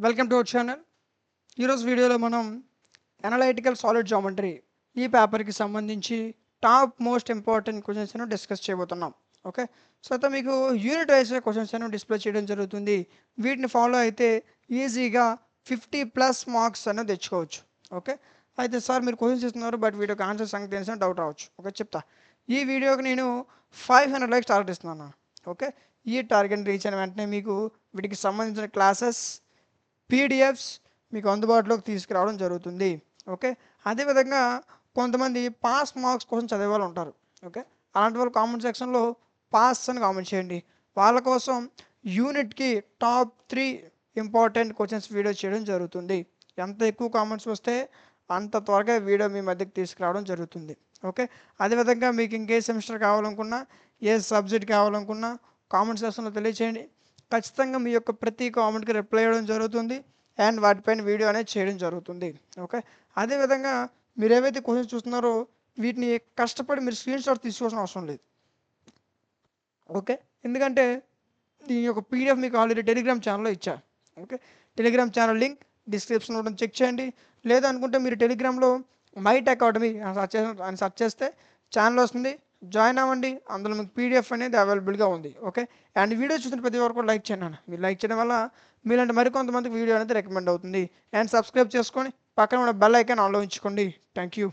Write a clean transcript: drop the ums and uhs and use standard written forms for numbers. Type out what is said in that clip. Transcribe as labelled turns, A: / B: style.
A: Welcome to our channel. ఈరోజు వీడియోలో మనం అనలైటికల్ సాలిడ్ జామెట్రీ ఈ పేపర్కి సంబంధించి top most important questions discuss చేయబోతున్నాం. ఓకే, సో అయితే మీకు యూనిట్ వైజ్ క్వశ్చన్స్ డిస్ప్లే చేయడం జరుగుతుంది. వీటిని ఫాలో అయితే ఈజీగా 50+ మార్క్స్ అనేది తెచ్చుకోవచ్చు. ఓకే, అయితే సార్ మీరు క్వశ్చన్స్ ఇస్తున్నారు బట్ వీడియోకి ఆన్సర్ సంగతి తెలిసిన డౌట్ రావచ్చు. ఓకే, చెప్తా. ఈ వీడియోకి నేను 500 లైక్స్ టార్గెట్ ఇస్తున్నాను. ఓకే, ఈ టార్గెట్ రీచ్ అయిన వెంటనే మీకు వీటికి సంబంధించిన క్లాసెస్ పీడిఎఫ్స్ మీకు అందుబాటులోకి తీసుకురావడం జరుగుతుంది. ఓకే, అదేవిధంగా కొంతమంది పాస్ మార్క్స్ కోసం చదివే వాళ్ళు ఉంటారు. ఓకే, అలాంటి వాళ్ళు కామెంట్ సెక్షన్లో పాస్ అని కామెంట్ చేయండి. వాళ్ళ కోసం యూనిట్కి టాప్ 3 ఇంపార్టెంట్ క్వశ్చన్స్ వీడియో చేయడం జరుగుతుంది. ఎంత ఎక్కువ కామెంట్స్ వస్తే అంత త్వరగా వీడియో మీ మధ్యకి తీసుకురావడం జరుగుతుంది. ఓకే, అదేవిధంగా మీకు ఇంకే సెమిస్టర్ కావాలనుకున్నా, ఏ సబ్జెక్ట్ కావాలనుకున్నా కామెంట్ సెక్షన్లో తెలియచేయండి. ఖచ్చితంగా మీ యొక్క ప్రతి కామెంట్కి రిప్లై ఇవ్వడం జరుగుతుంది అండ్ వాటిపైన వీడియో అనేది చేయడం జరుగుతుంది. ఓకే, అదేవిధంగా మీరు ఏవైతే క్వశ్చన్స్ చూస్తున్నారో వీటిని కష్టపడి మీరు స్క్రీన్ షాట్ తీసుకోవాల్సిన అవసరం లేదు. ఓకే, ఎందుకంటే దీని యొక్క పీడిఎఫ్ మీకు ఆల్రెడీ టెలిగ్రామ్ ఛానల్లో ఇచ్చా. ఓకే, టెలిగ్రామ్ ఛానల్ లింక్ డిస్క్రిప్షన్లో ఉంటుంది, చెక్ చేయండి. లేదా అనుకుంటే మీరు టెలిగ్రామ్లో మైట్ అకాడమీ అని సెర్చ్ చేస్తే ఛానల్ వస్తుంది, జాయిన్ అవ్వండి. అందులో మీకు పీడిఎఫ్ అనేది అవైలబుల్గా ఉంది. ఓకే, అండ్ వీడియో చూసిన ప్రతి వరకు లైక్ చేయండి అన్న. మీరు లైక్ చేయడం వల్ల మీలాంటి మరికొంతమందికి వీడియో అనేది రికమెండ్ అవుతుంది. అండ్ సబ్స్క్రైబ్ చేసుకొని పక్కన ఉన్న బెల్ ఐకాన్ ఆన్లో ఉంచుకోండి. Thank you.